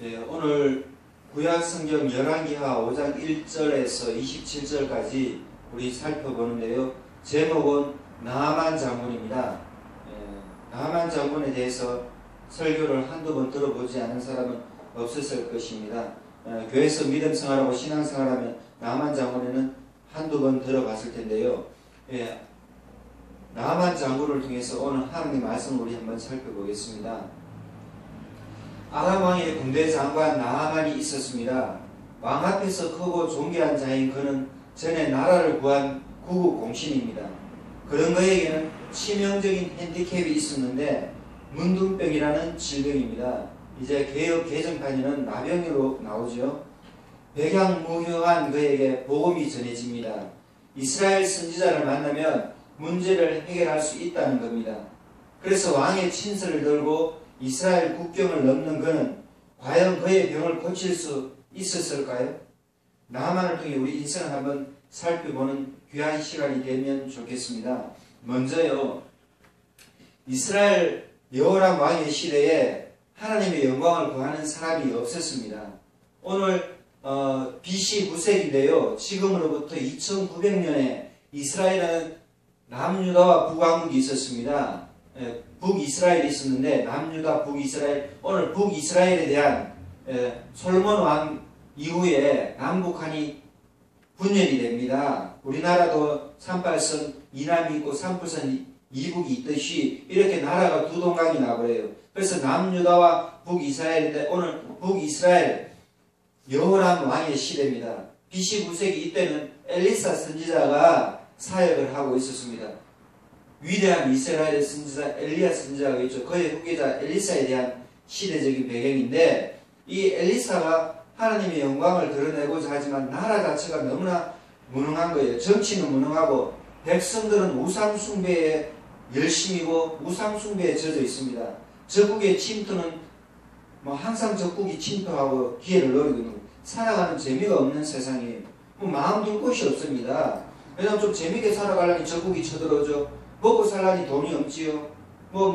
예, 오늘 구약성경 열왕기하 5장 1절에서 27절까지 우리 살펴보는데요. 제목은 나아만 장군입니다. 나아만 장군에 대해서 설교를 한두 번 들어보지 않은 사람은 없었을 것입니다. 교회에서 믿음 생활하고 신앙 생활하면 나아만 장군에는 한두 번 들어봤을 텐데요. 나아만 장군을 통해서 오늘 하나님의 말씀을 우리 한번 살펴보겠습니다. 아람 왕의 군대 장관 나아만이 있었습니다. 왕 앞에서 크고 존귀한 자인 그는 전에 나라를 구한 구국 공신입니다. 그런 그에게는 치명적인 핸디캡이 있었는데 문둥병이라는 질병입니다. 이제 개혁 개정판에는 나병으로 나오죠. 백양무효한 그에게 복음이 전해집니다. 이스라엘 선지자를 만나면 문제를 해결할 수 있다는 겁니다. 그래서 왕의 친서를 들고 이스라엘 국경을 넘는 그는 과연 그의 병을 고칠 수 있었을까요? 나아만을 통해 우리 인생을 한번 살펴보는 귀한 시간이 되면 좋겠습니다. 먼저요, 이스라엘 여호람 왕의 시대에 하나님의 영광을 구하는 사람이 없었습니다. 오늘 BC 9세기인데요. 지금으로부터 2900년에 이스라엘은 남유다와 북왕국이 있었습니다. 북이스라엘이 있었는데 남유다, 북이스라엘, 오늘 북이스라엘에 대한 솔몬 왕 이후에 남북한이 분열이 됩니다. 우리나라도 38선 이남이 있고 3불선 이북이 있듯이 이렇게 나라가 두 동강이 나버려요. 그래서 남유다와 북이스라엘인데 오늘 북이스라엘 여호람 왕의 시대입니다. BC 9세기 이때는 엘리사 선지자가 사역을 하고 있었습니다. 위대한 이스라엘의 선지자 엘리야 선지자가 있죠. 그의 후계자 엘리사에 대한 시대적인 배경인데 이 엘리사가 하나님의 영광을 드러내고자 하지만 나라 자체가 너무나 무능한 거예요. 정치는 무능하고 백성들은 우상 숭배에 열심이고 우상 숭배에 젖어 있습니다. 적국의 침투는 항상 적국이 침투하고 기회를 노리고 있는 거예요. 살아가는 재미가 없는 세상이에요. 마음 둘 곳이 없습니다. 왜냐하면 좀 재미있게 살아가려니 적국이 쳐들어오죠. 먹고 살라니 돈이 없지요.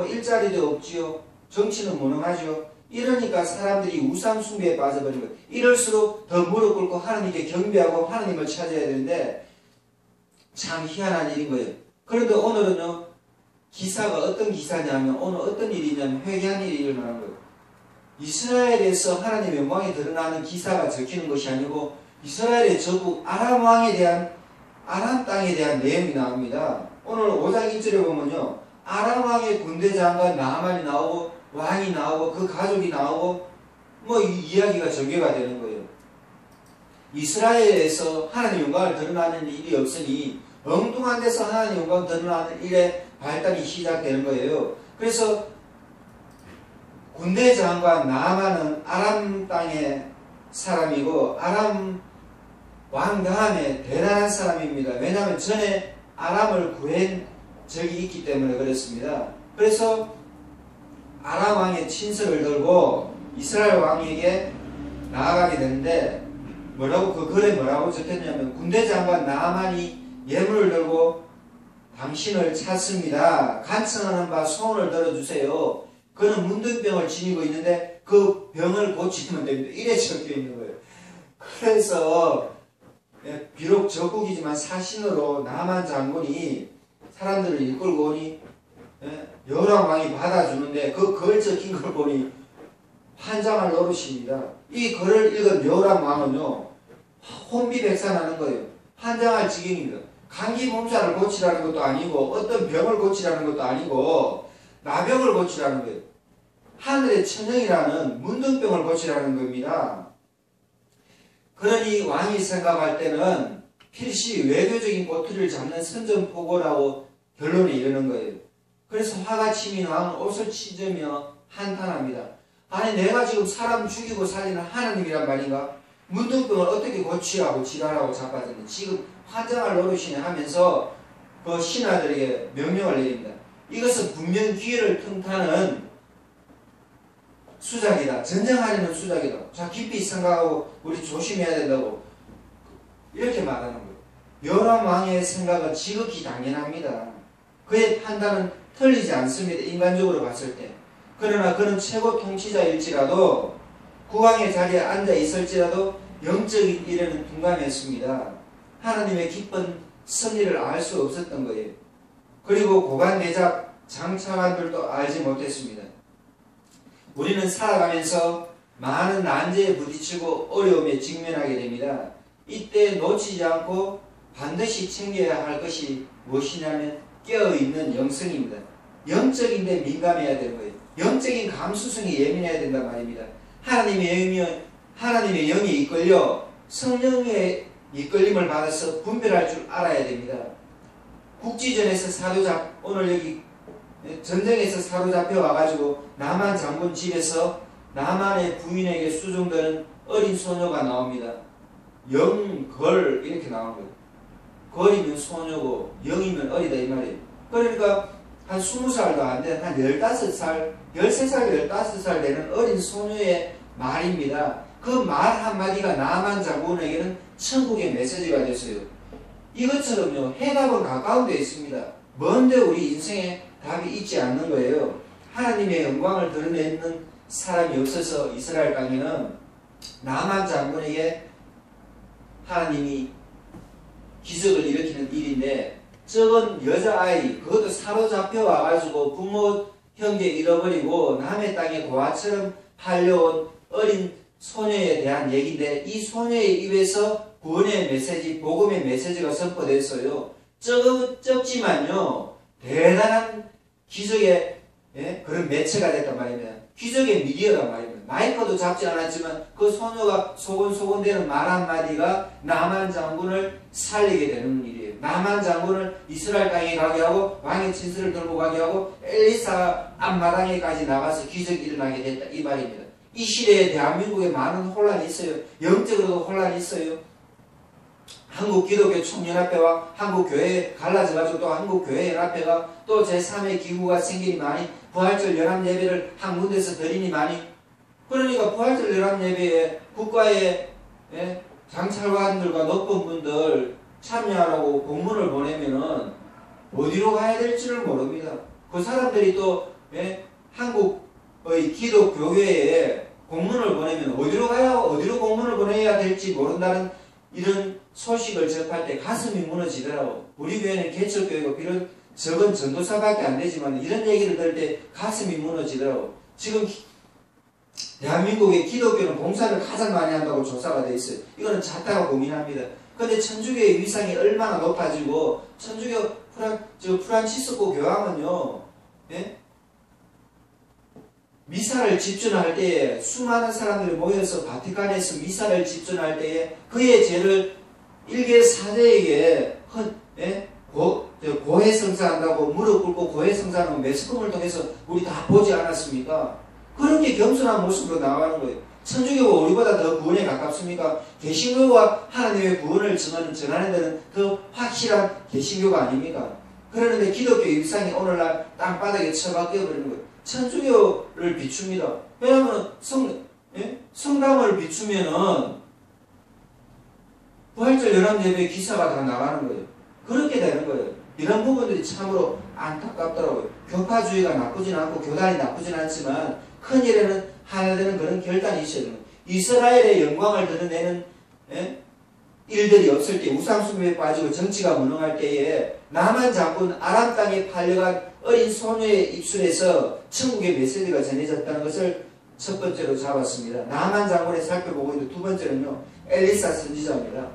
일자리도 없지요. 정치는 무능하죠. 이러니까 사람들이 우상 숭배에 빠져버린 거예요. 이럴수록 더 무릎 꿇고 하나님께 경배하고 하나님을 찾아야 되는데 참 희한한 일인 거예요. 그런데 오늘은요, 기사가 어떤 기사냐면 오늘 어떤 일이 있냐면 회개한 일이 일어나는 거예요. 이스라엘에서 하나님의 영광이 드러나는 기사가 적히는 것이 아니고 이스라엘의 적국 아람 왕에 대한 아람 땅에 대한 내용이 나옵니다. 오늘 5장 1절에 보면요, 아람 왕의 군대 장관 나아만이 나오고 왕이 나오고 그 가족이 나오고 이 이야기가 전개가 되는 거예요. 이스라엘에서 하나님의 영광을 드러나는 일이 없으니 엉뚱한 데서 하나님의 영광을 드러나는 일의 발단이 시작되는 거예요. 그래서 군대 장관 나아만은 아람 땅의 사람이고 아람 왕 다음에 대단한 사람입니다. 왜냐하면 전에 아람을 구한 적이 있기 때문에 그렇습니다. 그래서 아람 왕의 친서를 들고 이스라엘 왕에게 나아가게 되는데 그 글에 뭐라고 적혔냐면 군대 장관 나아만이 예물을 들고 당신을 찾습니다. 간청하는 바 소원을 들어주세요. 그는 문둥병을 지니고 있는데 그 병을 고치면 됩니다. 이래 적혀 있는 거예요. 그래서 비록 적국이지만 사신으로 나아만 장군이 사람들을 이끌고 오니 여호람 왕이 받아주는데 그 글 적힌 걸 보니 환장할 노릇입니다. 이 글을 읽은 여호람 왕은요, 혼비백산하는 거예요. 환장할 지경입니다. 감기 몸살을 고치라는 것도 아니고 어떤 병을 고치라는 것도 아니고 나병을 고치라는 거예요. 하늘의 천형이라는 문둥병을 고치라는 겁니다. 그러니 왕이 생각할 때는 필시 외교적인 꼬투리를 잡는 선전포고라고 결론에 이르는 거예요. 그래서 화가 치민 왕은 옷을 찢으며 한탄합니다. 아니 내가 지금 사람 죽이고 살리는 하나님이란 말인가? 문둥병을 어떻게 고치라고 지랄하고 자빠졌는지 지금 환장할 노릇이네 하면서 그 신하들에게 명령을 내립니다. 이것은 분명 기회를 틈타는 수작이다. 전쟁하려는 수작이다. 자, 깊이 생각하고 우리 조심해야 된다고 이렇게 말하는 거예요. 여호람 왕의 생각은 지극히 당연합니다. 그의 판단은 틀리지 않습니다. 인간적으로 봤을 때. 그러나 그는 최고 통치자일지라도 국왕의 자리에 앉아 있을지라도 영적인 일에는 둔감했습니다. 하나님의 기쁜 섭리를 알 수 없었던 거예요. 그리고 고관대작 장차관들도 알지 못했습니다. 우리는 살아가면서 많은 난제에 부딪히고 어려움에 직면하게 됩니다. 이때 놓치지 않고 반드시 챙겨야 할 것이 무엇이냐면 깨어있는 영성입니다. 영적인 데 민감해야 되는 거예요. 영적인 감수성이 예민해야 된단 말입니다. 하나님의 영이 이끌려 성령의 이끌림을 받아서 분별할 줄 알아야 됩니다. 국지전에서 오늘 여기 전쟁에서 사로잡혀 와가지고 나만 장군 집에서 나만의 부인에게 수종되는 어린 소녀가 나옵니다. 영걸 이렇게 나온 거예요. 걸이면 소녀고 영이면 어리다 이 말이에요. 그러니까 한 20살도 안 된, 한 15살, 13살, 15살 되는 어린 소녀의 말입니다. 그 말 한마디가 나만 장군에게는 천국의 메시지가 됐어요. 이것처럼요, 해답은 가까운 데 있습니다. 먼데 우리 인생에 답이 있지 않는 거예요. 하나님의 영광을 드러내는 사람이 없어서 이스라엘 땅에는 나만 장군에게 하나님이 기적을 일으키는 일인데, 적은 여자아이, 그것도 사로잡혀 와가지고 부모, 형제 잃어버리고 남의 땅에 고아처럼 팔려온 어린 소녀에 대한 얘기인데, 이 소녀의 입에서 구원의 메시지, 복음의 메시지가 선포됐어요. 적지만요, 대단한 기적의 그런 매체가 됐단 말입니다. 기적의 미디어란 말입니다. 마이크도 잡지 않았지만 그 소녀가 소곤소곤대는 말 한마디가 나만 장군을 살리게 되는 일이에요. 나만 장군을 이스라엘 땅에 가게 하고 왕의 진술을 들고 가게 하고 엘리사 앞마당에까지 나가서 기적이 일어나게 됐다 이 말입니다. 이 시대에 대한민국에 많은 혼란이 있어요. 영적으로도 혼란이 있어요. 한국 기독교 총연합회와 한국 교회 갈라져가지고 또 한국 교회 연합회가 또 제3의 기구가 생기니 많이 부활절 연합 예배를 한 군데서 드리니 많이, 그러니까 부활절 연합 예배에 국가의 장찰관들과 높은 분들 참여하라고 공문을 보내면은 어디로 가야 될지를 모릅니다. 그 사람들이 또 한국의 기독교회에 공문을 보내면 어디로 공문을 보내야 될지 모른다는 이런 소식을 접할 때 가슴이 무너지더라고. 우리 교회는 개척교회고 비록 적은 전도사밖에 안 되지만 이런 얘기를 들을 때 가슴이 무너지더라고. 지금 대한민국의 기독교는 봉사를 가장 많이 한다고 조사가 돼 있어요. 이거는 잣다가 고민합니다. 근데 천주교의 위상이 얼마나 높아지고, 천주교 프란치스코 교황은요, 미사를 집전할 때에 수많은 사람들이 모여서 바티칸에서 미사를 집전할 때에 그의 죄를 일개 사제에게 고해성사한다고 무릎 꿇고 고해성사하는 매스컴을 통해서 우리 다 보지 않았습니까? 그렇게 겸손한 모습으로 나가는 거예요. 천주교가 우리보다 더 구원에 가깝습니까? 개신교가 하나님의 구원을 전하는 데는 더 확실한 개신교가 아닙니까? 그러는데 기독교 일상이 오늘날 땅바닥에 처박혀버리는 거예요. 천주교를 비춥니다. 왜냐하면 성당을 비추면은 부활절 연합예배 기사가 다 나가는 거예요. 그렇게 되는 거예요. 이런 부분들이 참으로 안타깝더라고요. 교파주의가 나쁘진 않고 교단이 나쁘진 않지만 큰 일에는 하나 되는 그런 결단이 있어야 되는 거예요. 이스라엘의 영광을 드러내는 일들이 없을 때, 우상숭배에 빠지고 정치가 무능할 때에 나만 장군 아람 땅에 팔려간 어린 소녀의 입술에서 천국의 메시지가 전해졌다는 것을 첫 번째로 잡았습니다. 나만 장군에 살펴보고 있는데 두 번째는요, 엘리사 선지자입니다.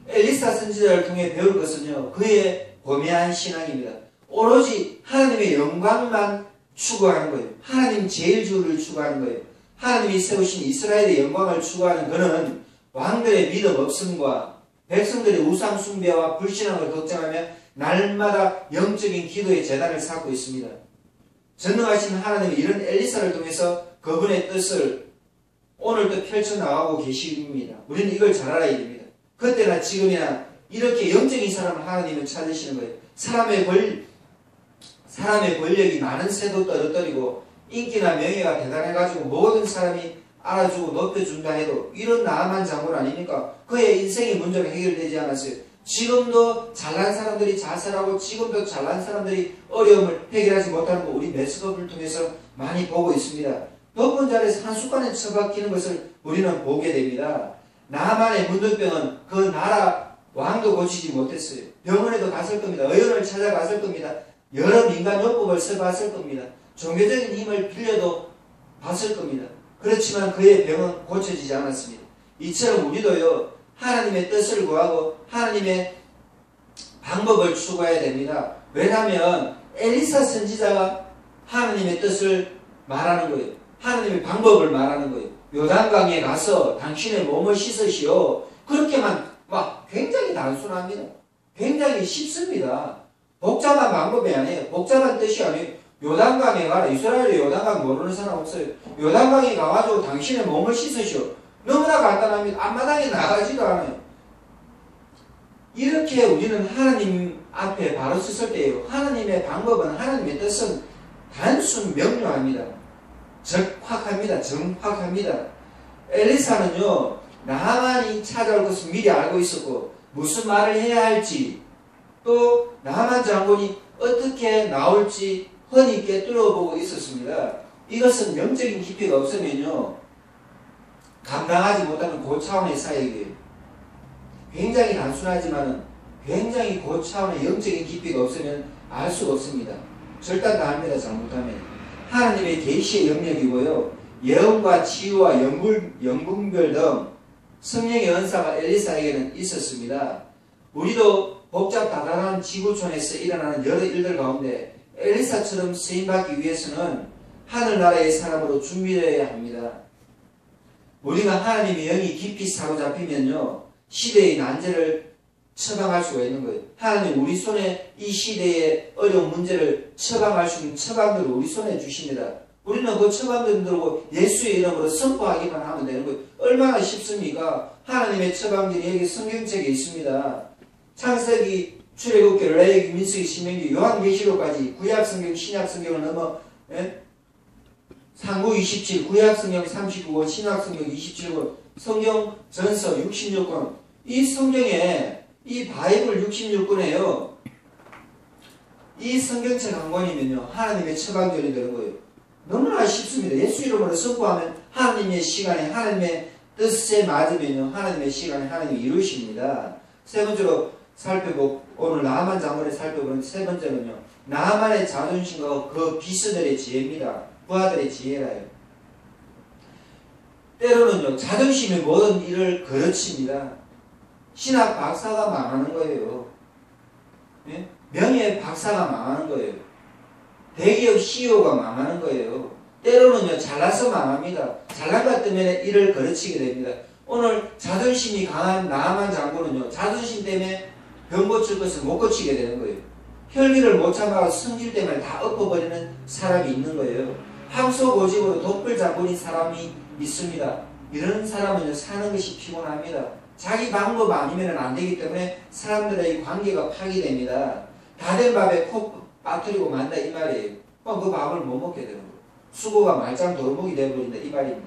엘리사 선지자를 통해 배울 것은요, 그의 고매한 신앙입니다. 오로지 하나님의 영광만 추구하는 거예요. 하나님 제일주의를 추구하는 거예요. 하나님이 세우신 이스라엘의 영광을 추구하는 그는 왕들의 믿음 없음과 백성들의 우상 숭배와 불신앙을 걱정하며 날마다 영적인 기도의 재단을 쌓고 있습니다. 전능하신 하나님이 이런 엘리사를 통해서 그분의 뜻을 오늘도 펼쳐나가고 계십니다. 우리는 이걸 잘 알아야 됩니다. 그때나 지금이나 이렇게 영적인 사람을 하나님은 찾으시는 거예요. 사람의 권력이 많은 새도 떨어뜨리고 인기나 명예가 대단해가지고 모든 사람이 알아주고 높여준다 해도 이런 나만 장군 아닙니까? 그의 인생의 문제가 해결되지 않았어요. 지금도 잘난 사람들이 자살하고 지금도 잘난 사람들이 어려움을 해결하지 못하는 거 우리 매스컴을 통해서 많이 보고 있습니다. 높은 자리에서 한순간에 처박히는 것을 우리는 보게 됩니다. 나만의 문둥병은 그 나라 왕도 고치지 못했어요. 병원에도 갔을 겁니다. 의원을 찾아갔을 겁니다. 여러 민간요법을 써봤을 겁니다. 종교적인 힘을 빌려도 봤을 겁니다. 그렇지만 그의 병은 고쳐지지 않았습니다. 이처럼 우리도요, 하나님의 뜻을 구하고 하나님의 방법을 추구해야 됩니다. 왜냐하면 엘리사 선지자가 하나님의 뜻을 말하는 거예요. 하나님의 방법을 말하는 거예요. 요단강에 가서 당신의 몸을 씻으시오. 그렇게만 막 굉장히 단순합니다. 굉장히 쉽습니다. 복잡한 방법이 아니에요. 복잡한 뜻이 아니에요. 요단강에 가라. 이스라엘에 요단강 모르는 사람 없어요. 요단강에 가가지고 당신의 몸을 씻으시오. 너무나 간단합니다. 앞마당에 나가지도 않아요. 이렇게 우리는 하나님 앞에 바로 섰을 때요, 하나님의 방법은, 하나님의 뜻은 단순 명료합니다. 적확합니다. 정확합니다. 엘리사는요, 나하만이 찾아올 것을 미리 알고 있었고, 무슨 말을 해야 할지, 또 나하만 장군이 어떻게 나올지 흔히 꿰뚫어보고 있었습니다. 이것은 영적인 깊이가 없으면요, 감당하지 못하는 고차원의 사역이에요. 굉장히 단순하지만 굉장히 고차원의 영적인 깊이가 없으면 알 수가 없습니다. 절단당합니다. 잘못하면. 하나님의 계시의 영역이고요, 예언과 치유와 영분별 등 성령의 은사가 엘리사에게는 있었습니다. 우리도 복잡다단한 지구촌에서 일어나는 여러 일들 가운데 엘리사처럼 쓰임받기 위해서는 하늘나라의 사람으로 준비되어야 합니다. 우리가 하나님의 영이 깊이 사로잡히면요, 시대의 난제를 처방할 수가 있는 거예요. 하나님 우리 손에 이 시대의 어려운 문제를 처방할 수 있는 처방들을 우리 손에 주십니다. 우리는 그 처방들 들고 예수의 이름으로 선포하기만 하면 되는 거예요. 얼마나 쉽습니까? 하나님의 처방들이 여기 성경책에 있습니다. 창세기, 출애굽기, 레위기, 민수기, 신명기, 요한계시록까지 구약성경, 신약성경을 넘어 상구 27, 구약성경 39권, 신약성경 27권, 성경 전서 66권, 이 성경에 이 바이블 66권에요. 이 성경책 한 권이면요, 하나님의 처방전이 되는 거예요. 너무나 쉽습니다. 예수 이름으로 선포하면 하나님의 시간에 하나님의 뜻에 맞으면요, 하나님의 시간에 하나님이 이루십니다. 세 번째로 살펴보고, 오늘 나하만 장군을 살펴보는 세 번째는요, 나하만의 자존심과 그 비서들의 지혜입니다. 부하들의 지혜라요. 때로는요, 자존심이 모든 일을 거르칩니다. 신학 박사가 망하는 거예요. 예? 명예 박사가 망하는 거예요. 대기업 CEO가 망하는 거예요. 때로는요, 잘나서 망합니다. 잘난 것 때문에 일을 거르치게 됩니다. 오늘 자존심이 강한 나하만 장군은요, 자존심 때문에 병 고칠 것을 못 고치게 되는 거예요. 혈기를 못 참아서 성질 때문에 다 엎어버리는 사람이 있는 거예요. 항소 고집으로 독불 장군인 사람이 있습니다. 이런 사람은 사는 것이 피곤합니다. 자기 방법 아니면 안 되기 때문에 사람들의 관계가 파괴됩니다. 다 된 밥에 콕 빠뜨리고 만다 이 말이에요. 그럼 그 밥을 못 먹게 되는 거예요. 수고가 말짱 돌목이 되어버린다 이 말입니다.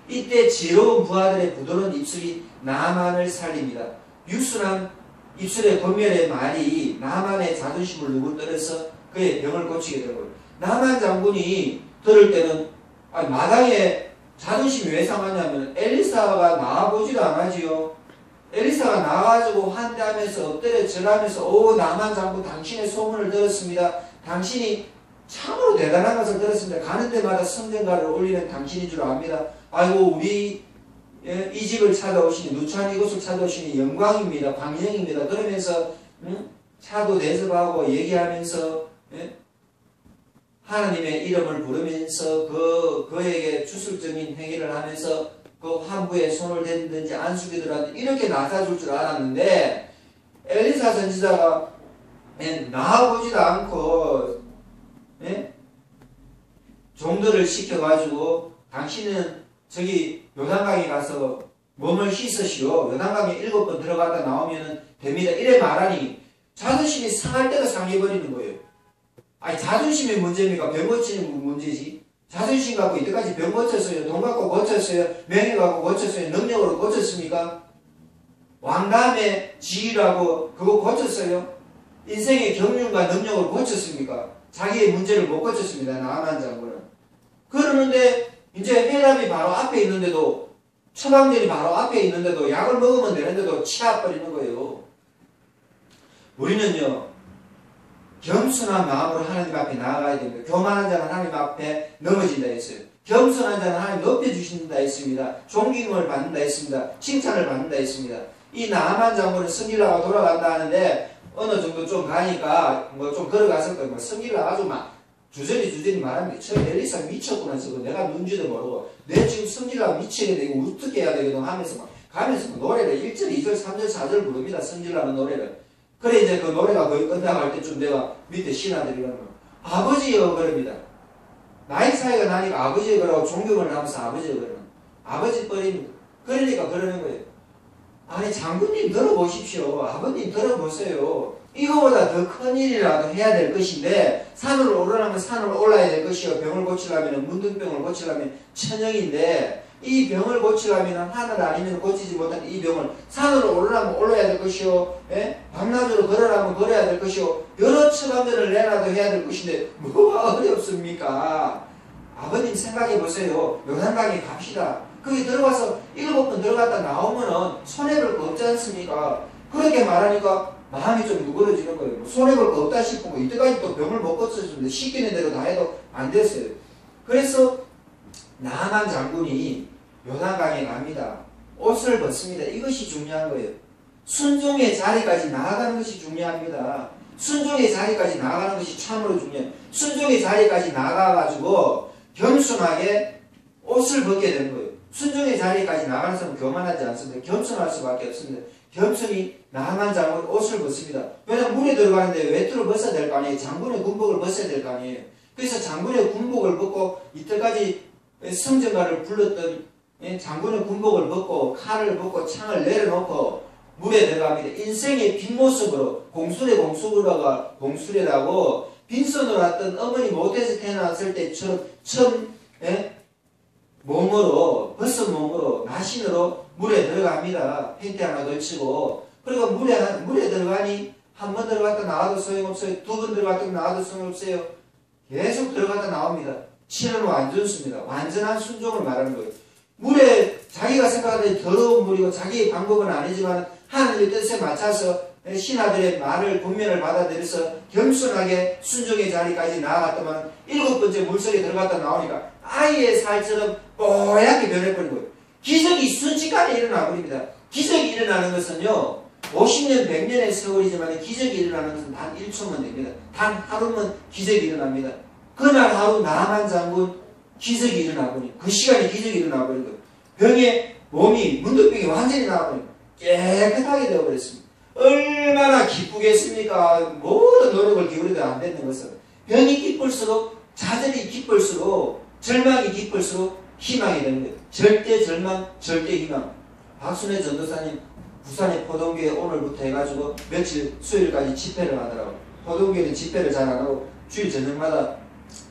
이때 지혜로운 부하들의 부드러운 입술이 나하만을 살립니다. 유순한 입술의 권면의 말이 나하만의 자존심을 누굴떠려서 그의 병을 고치게 되는 거예요. 나하만 장군이 들을 때는 마당에 자존심이 왜 상하냐면 엘리사가 나와보지도 않아지요. 엘리사가 나와가지고 한대하면서 엎드려 절하면서 오 나하만 장군 당신의 소문을 들었습니다. 당신이 참으로 대단한 것을 들었습니다. 가는 데마다 성전가를 올리는 당신인 줄 압니다. 아이고 우리 이 집을 찾아오시니 누추한 이곳을 찾아오시니 영광입니다. 광명입니다. 그러면서 차도 대접하고 얘기하면서 하나님의 이름을 부르면서 그에게 추술적인 행위를 하면서 그 환부에 손을 댄든지 안수기들한테 이렇게 나서줄 줄 알았는데 엘리사 선지자가 나와보지도 않고 종들을 시켜가지고 당신은 저기 요단강에 가서 몸을 씻으시오. 요단강에 7번 들어갔다 나오면 됩니다. 이래 말하니 자존심이 상할 때가 상해버리는 거예요. 아니 자존심이 문제입니까? 병 고치는 문제지. 자존심 갖고 이때까지 병 고쳤어요. 돈 갖고 고쳤어요. 명예 갖고 고쳤어요. 능력으로 고쳤습니까? 왕다음에 지위라고 그거 고쳤어요. 인생의 경륜과 능력을 고쳤습니까? 자기의 문제를 못 고쳤습니다. 나하만 장군은. 그러는데 이제 혈압이 바로 앞에 있는데도, 처방전이 바로 앞에 있는데도 약을 먹으면 되는데도 치아버리는 거예요. 우리는요, 겸손한 마음으로 하나님 앞에 나아가야 됩니다. 교만한 자는 하나님 앞에 넘어진다 했어요. 겸손한 자는 하나님 높여주신다 했습니다. 존경을 받는다 했습니다. 칭찬을 받는다 했습니다. 이 나아만 장군은 승리라고 돌아간다 하는데 어느 정도 좀 가니까 뭐 좀 걸어갔을 거예요. 승리를 아주 막 주저리 말합니다. 저 엘리사 미쳤구나. 저거 내가 눈지도 모르고 내 지금 승리라고 미치게 되고 어떻게 해야 되거든 하면서 막 가면서 막 노래를 1절, 2절, 3절, 4절 부릅니다. 승리라는 노래를. 그래 이제 그 노래가 거의 끝나갈 때쯤 내가 밑에 신하들이 아버지여 그럽니다. 나이 차이가 나니까 아버지여 그러고 존경을 하면서 아버지여 그러는 아버지 뻘입니다. 그러니까 그러는 거예요. 아니 장군님 들어보십시오. 아버님 들어보세요. 이거보다 더 큰 일이라도 해야 될 것인데 산으로 오르려면 산으로 올라야 될 것이요. 병을 고치려면 문둥병을 고치려면 천형인데 이 병을 고치려면 하늘 아니면 고치지 못한 이 병을 산으로 오르려면 올라야 될 것이요. 예? 밤낮으로 걸으려면 걸어야 될 것이요. 여러 처방전을 내놔도 해야 될 것인데 뭐가 어렵습니까? 아버님 생각해 보세요. 요단강에 갑시다. 거기 들어가서 7번 들어갔다 나오면은 손해볼 거 없지 않습니까? 그렇게 말하니까 마음이 좀 무거워지는 거예요. 뭐 손해볼 거 없다 싶고 이때까지 또 병을 못 고쳤는데 시키는 대로 다 해도 안 됐어요. 그래서 나아만 장군이 요단강에 갑니다. 옷을 벗습니다. 이것이 중요한 거예요. 순종의 자리까지 나아가는 것이 중요합니다. 순종의 자리까지 나아가는 것이 참으로 중요해요. 순종의 자리까지 나아가가지고 겸손하게 옷을 벗게 되는 거예요. 순종의 자리까지 나가는 사람은 교만하지 않습니다. 겸손할 수밖에 없습니다. 겸손히 나아만 장군 옷을 벗습니다. 왜냐하면 물에 들어가는데 외투를 벗어야 될 거 아니에요. 장군의 군복을 벗어야 될 거 아니에요. 그래서 장군의 군복을 벗고 이때까지 성전가를 불렀던 장군의 군복을 벗고 칼을 벗고 창을 내려놓고 물에 들어갑니다. 인생의 빈모습으로 공수레라고 빈손으로 왔던 어머니 못해서 태어났을 때처럼 처음 몸으로 벗은 몸으로 나신으로 물에 들어갑니다. 팬티 하나 걸치고 그리고 물에 들어가니 한 번 들어갔다 나와도 소용없어요. 두 번 들어갔다 나와도 소용없어요. 계속 들어갔다 나옵니다. 신은 완전수입니다. 완전한 순종을 말하는 거예요. 물에 자기가 생각하는 더러운 물이고 자기의 방법은 아니지만 하나님의 뜻에 맞춰서 신하들의 말을 권면을 받아들여서 겸손하게 순종의 자리까지 나아갔더만 7번째 물속에 들어갔다 나오니까 아이의 살처럼 뽀얗게 변해버린 거예요. 기적이 순식간에 일어나버립니다. 기적이 일어나는 것은요 50년 100년의 세월이지만 기적이 일어나는 것은 단 1초면 됩니다. 단 하루면 기적이 일어납니다. 그날 하루 나아만 장군 기적이 일어나버린 그 시간에 기적이 일어나버린 거예요. 병의 몸이 문둥병이 완전히 나와버린 깨끗하게 되어버렸습니다. 얼마나 기쁘겠습니까? 모든 노력을 기울여도 안 되는 것은 병이 기쁠수록 좌절이 기쁠수록 절망이 기쁠수록 희망이 되는 거예요. 절대 절망, 절대 희망. 박순애 전도사님 부산의 포동교회 오늘부터 해가지고 며칠 수요일까지 집회를 하더라고요. 포동교회는 집회를 잘 안 하고 주일 저녁마다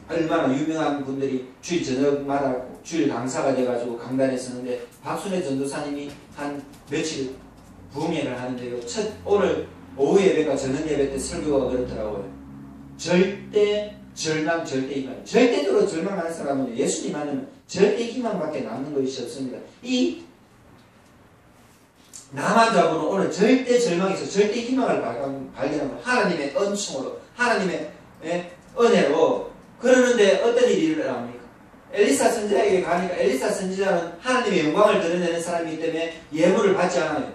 얼마나 유명한 분들이 주일 저녁마다 주일 강사가 돼가지고 강단에 서는데 박순애 전도사님이 한 며칠 부흥회를 하는데요. 오늘 오후 예배가 저녁 예배 때 설교가 그렇더라고요. 절대 절망, 절대 희망. 절대적으로 절망하는 사람은 예수님 안에는 절대 희망밖에 남는 것이 없습니다. 이 나만 잡으면 오늘 절대 절망에서 절대 희망을 발견하고 하나님의 은총으로 하나님의 은혜로 그러는데 어떤 일이 일어납니까? 엘리사 선지자에게 가니까 엘리사 선지자는 하나님의 영광을 드러내는 사람이기 때문에 예물을 받지 않아요.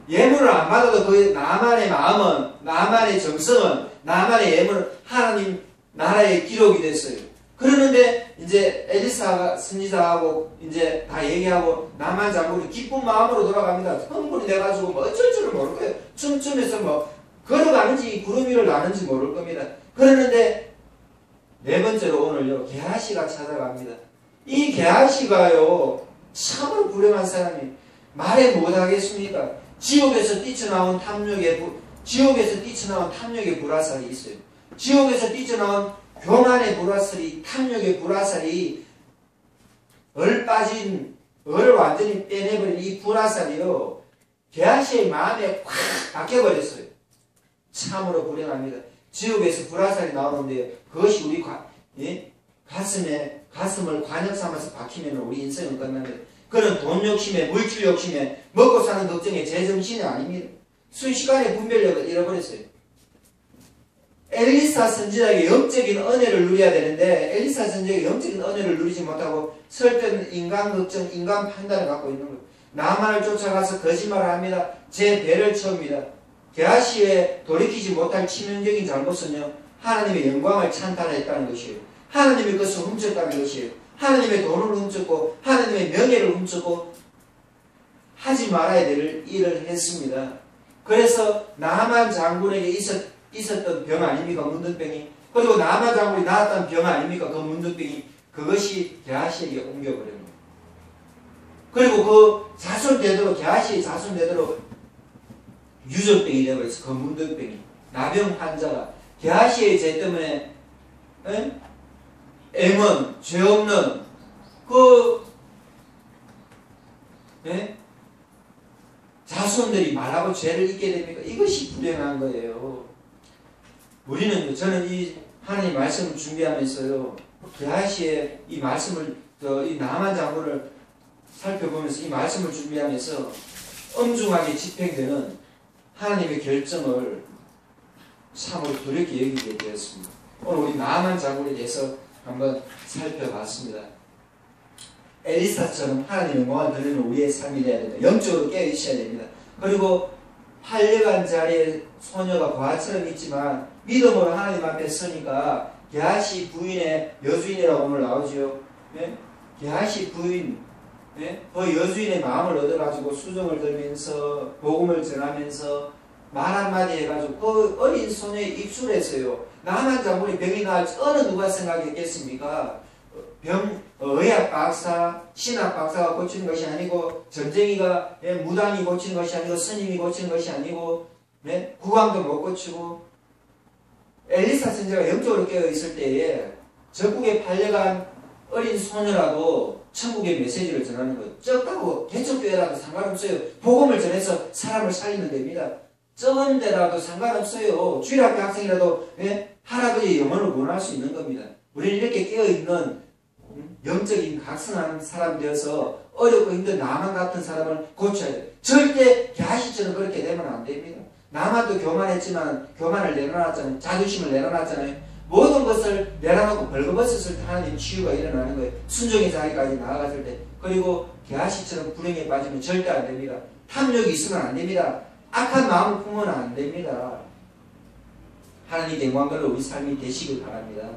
예물을 안 받아도 그 나만의 마음은 나만의 정성은 나만의 예물은 하나님 나라의 기록이 됐어요. 그러는데 이제 엘리사 선지자하고 이제 다 얘기하고 나만 장군이 기쁜 마음으로 돌아갑니다. 흥분이 돼가지고 뭐 어쩔 줄을 모를 거예요. 춤추면서 뭐 걸어가는지 구름 위를 나는지 모를 겁니다. 그러는데 네 번째로 오늘요 게하시가 찾아갑니다. 이 게하시가요 참으로 불행한 사람이 말해 못하겠습니까? 지옥에서 뛰쳐나온 탐욕의 불화살이 있어요. 지옥에서 뛰쳐나온 교만의 불화살이 탐욕의 불화살이 얼을 완전히 빼내버린 이 불화살이요 게하시의 마음에 확 박혀버렸어요. 참으로 불행합니다. 지옥에서 불화살이 나오는데 그것이 우리 가슴에 가슴을 관역 삼아서 박히면 우리 인생은 끝납니다. 그는 돈 욕심에, 물질 욕심에, 먹고 사는 걱정에 제정신이 아닙니다. 순식간에 분별력을 잃어버렸어요. 엘리사 선지자에게 영적인 은혜를 누려야 되는데 엘리사 선지자에게 영적인 은혜를 누리지 못하고 설득은 인간 걱정, 인간 판단을 갖고 있는 거예요. 나만을 쫓아가서 거짓말을 합니다. 제 배를 채웁니다. 게하시에 돌이키지 못할 치명적인 잘못은요, 하나님의 영광을 찬탈했다는 것이에요. 하나님의 것을 훔쳤다는 것이에요. 하나님의 돈을 훔쳤고 하나님의 명예를 훔쳤고 하지 말아야 될 일을 했습니다. 그래서 나만 장군에게 있었던 병 아닙니까? 문둥병이. 그리고 나만 장군이 낳았던 병 아닙니까? 그 문둥병이. 그것이 게하시에게 옮겨버린 거예요. 그리고 그 자손되도록, 게하시의 자손되도록 유전병이 되어버렸어. 그 문둥병이. 나병 환자가 게하시의 죄 때문에 엠은 죄 없는 자손들이 말하고 죄를 잊게 됩니까? 이것이 불행한 거예요. 우리는, 저는 이 하나님 말씀을 준비하면서요, 게하시의 이 말씀을, 이 나만 장군을 살펴보면서 이 말씀을 준비하면서 엄중하게 집행되는 하나님의 결정을 참으로 두렵게 여기게 되었습니다. 오늘 우리 나만 장군에 대해서 한번 살펴봤습니다. 엘리사처럼 하나님의 영광을 드리는 우리의 삶이 되어야 됩니다. 영적으로 깨어 있어야 됩니다. 그리고 팔려간 자리에 소녀가 과처럼 있지만 믿음으로 하나님 앞에 서니까 게하시 부인의 여주인이라고 오늘 나오죠. 네? 게하시 부인, 네? 그 여주인의 마음을 얻어가지고 수정을 들면서 복음을 전하면서 말 한마디 해가지고 그 어린 소녀의 입술에서요, 나만 장군이 병이 나을지 어느 누가 생각했겠습니까? 의학 박사, 신학 박사가 고치는 것이 아니고, 전쟁이가 무당이 고치는 것이 아니고, 스님이 고치는 것이 아니고, 네? 국왕도 못 고치고, 엘리사 선지자가 영적으로 깨어있을 때에 적국에 팔려간 어린 소녀라도 천국의 메시지를 전하는 거예요. 적다고 개척교회라도 상관없어요. 복음을 전해서 사람을 살리면 됩니다. 적은 데라도 상관없어요. 주일학교 학생이라도 할아버지의 영혼을 구원할 수 있는 겁니다. 우리는 이렇게 깨어있는 영적인 각성하는 사람 되어서 어렵고 힘든 나만 같은 사람을 고쳐야 돼요. 절대 게하시처럼 그렇게 되면 안 됩니다. 나만도 교만했지만 교만을 내려놨잖아요. 자존심을 내려놨잖아요. 모든 것을 내려놓고 벌거벗었을 때 하나님 치유가 일어나는 거예요. 순종의 자리까지 나아갔을 때. 그리고 게하시처럼 불행에 빠지면 절대 안 됩니다. 탐욕이 있으면 안 됩니다. 악한 마음을 품으면 안 됩니다. 하나님의 영광으로 우리 삶이 되시길 바랍니다.